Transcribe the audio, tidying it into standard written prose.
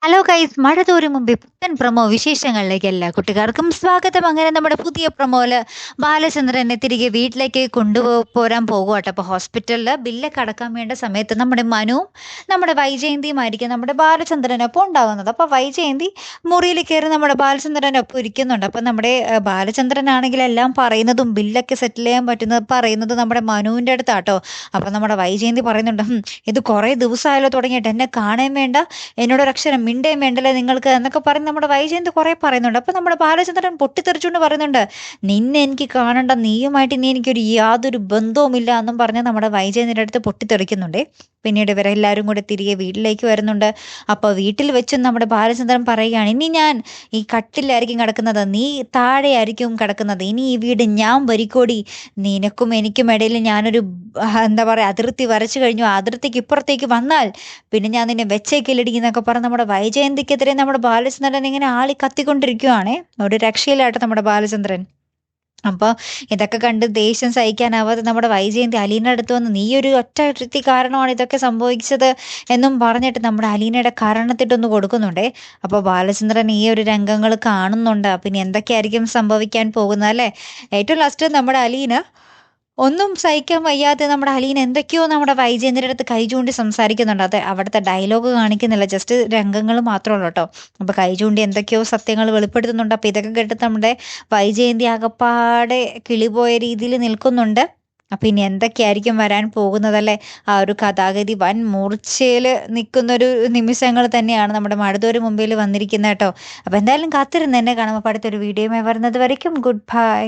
Hello guys, മഴ തോരും മുമ്പേ പുത്തൻ പ്രൊമോ വിശേഷങ്ങളിലേക്ക് എല്ലാ കുട്ടികാർക്കും സ്വാഗതം. അങ്ങനെ നമ്മുടെ പുതിയ പ്രൊമോയില് ബാലചന്ദ്രനെ തിരികെ വീട്ടിലേക്ക് പോരാൻ പോകുവാട്ടോ. അപ്പോൾ ഹോസ്പിറ്റലിൽ ബില്ലൊക്കെ അടക്കാൻ വേണ്ട സമയത്ത് നമ്മുടെ മനുവും നമ്മുടെ വൈജയന്തിയുമായിരിക്കും നമ്മുടെ ബാലചന്ദ്രനൊപ്പം ഉണ്ടാകുന്നത്. അപ്പോൾ വൈജയന്തി മുറിയിൽ കയറി നമ്മുടെ ബാലചന്ദ്രനൊപ്പം ഇരിക്കുന്നുണ്ട്. അപ്പോൾ നമ്മുടെ ബാലചന്ദ്രനാണെങ്കിൽ എല്ലാം പറയുന്നതും ബില്ലൊക്കെ സെറ്റിൽ ചെയ്യാൻ പറ്റുന്നത് പറയുന്നത് നമ്മുടെ മനുവിൻ്റെ അടുത്താട്ടോ. അപ്പോൾ നമ്മുടെ വൈജയന്തി പറയുന്നുണ്ട്, ഇത് കുറേ ദിവസമായാലോ തുടങ്ങിയിട്ട്, എന്നെ കാണാൻ വേണ്ട, എന്നോടൊരക്ഷരം മിണ്ടേം വേണ്ടല്ലേ നിങ്ങൾക്ക് എന്നൊക്കെ പറഞ്ഞ് നമ്മുടെ വൈജയന്തി കുറേ പറയുന്നുണ്ട്. അപ്പോൾ നമ്മുടെ ബാലചന്ദ്രൻ പൊട്ടിത്തെറിച്ചുകൊണ്ട് പറയുന്നുണ്ട്, നിന്നെ എനിക്ക് കാണണ്ട, നീയുമായിട്ട് ഇനി എനിക്കൊരു യാതൊരു ബന്ധവുമില്ല എന്നും പറഞ്ഞ് നമ്മുടെ വൈജയന്തിൻ്റെ അടുത്ത് പൊട്ടിത്തെറിക്കുന്നുണ്ട്. പിന്നീട് ഇവരെല്ലാവരും കൂടെ തിരികെ വീട്ടിലേക്ക് വരുന്നുണ്ട്. അപ്പോൾ വീട്ടിൽ വെച്ചും നമ്മുടെ ബാലചന്ദ്രൻ പറയുകയാണ്, ഇനി ഞാൻ ഈ കട്ടിലായിരിക്കും കിടക്കുന്നത്, നീ താഴെയായിരിക്കും കിടക്കുന്നത്, ഇനി ഈ വീട് ഞാൻ ഭരിക്കോടി, നിനക്കും എനിക്കും ഇടയിൽ ഞാനൊരു എന്താ പറയുക അതിർത്തി വരച്ചു കഴിഞ്ഞു, ആ അതിർത്തിക്ക് ഇപ്പുറത്തേക്ക് വന്നാൽ പിന്നെ ഞാൻ നിന്നെ വെച്ചേക്കില്ലടിക്കുന്നൊക്കെ പറഞ്ഞ് നമ്മുടെ വൈജയന്തിക്കെതിരെ നമ്മുടെ ബാലചന്ദ്രൻ ഇങ്ങനെ ആളി കത്തിക്കൊണ്ടിരിക്കുവാണേ. ഒരു രക്ഷയിലാട്ടെ നമ്മുടെ ബാലചന്ദ്രൻ. അപ്പോൾ ഇതൊക്കെ കണ്ട് ദേഷ്യം സഹിക്കാനാവാതെ നമ്മുടെ വൈജയന്തി അലീനയുടെ അടുത്ത് വന്ന്, നീ ഒരു ഒറ്റ ഒരുത്തി കാരണമാണ് ഇതൊക്കെ സംഭവിച്ചത് എന്നും പറഞ്ഞിട്ട് നമ്മുടെ അലീനയുടെ കാരണത്തിട്ടൊന്ന് കൊടുക്കുന്നുണ്ടേ. അപ്പോൾ ബാലചന്ദ്രൻ ഈ ഒരു രംഗങ്ങൾ കാണുന്നുണ്ട്. പിന്നെ എന്തൊക്കെയായിരിക്കും സംഭവിക്കാൻ പോകുന്നത് അല്ലേ? ഏറ്റവും ലാസ്റ്റ് നമ്മുടെ അലീന ഒന്നും സഹിക്കാൻ വയ്യാതെ നമ്മുടെ അലീന എന്തൊക്കെയോ നമ്മുടെ വൈജയന്തിയുടെ അടുത്ത് കൈ ചൂണ്ടി സംസാരിക്കുന്നുണ്ട്. അത് അവിടുത്തെ ഡയലോഗ് കാണിക്കുന്നില്ല, ജസ്റ്റ് രംഗങ്ങൾ മാത്രമേ ഉള്ളൂ കേട്ടോ. അപ്പോൾ കൈ ചൂണ്ടി എന്തൊക്കെയോ സത്യങ്ങൾ വെളിപ്പെടുത്തുന്നുണ്ട്. അപ്പോൾ ഇതൊക്കെ കേട്ടിട്ട് നമ്മുടെ വൈജയന്തി ആകപ്പാടെ കിളിപോയ രീതിയിൽ നിൽക്കുന്നുണ്ട്. അപ്പം ഇനി എന്തൊക്കെയായിരിക്കും വരാൻ പോകുന്നതല്ലേ? ആ ഒരു കഥാഗതി വൻ മൂർച്ചയിൽ നിൽക്കുന്നൊരു നിമിഷങ്ങൾ തന്നെയാണ് നമ്മുടെ മഴതോര് മുമ്പിൽ വന്നിരിക്കുന്നത് കേട്ടോ. അപ്പോൾ എന്തായാലും കാത്തിരുന്ന് എന്നെ കാണുമ്പോൾ അടുത്തൊരു വീഡിയോയുമായി വരുന്നത് വരയ്ക്കും ഗുഡ് ബൈ.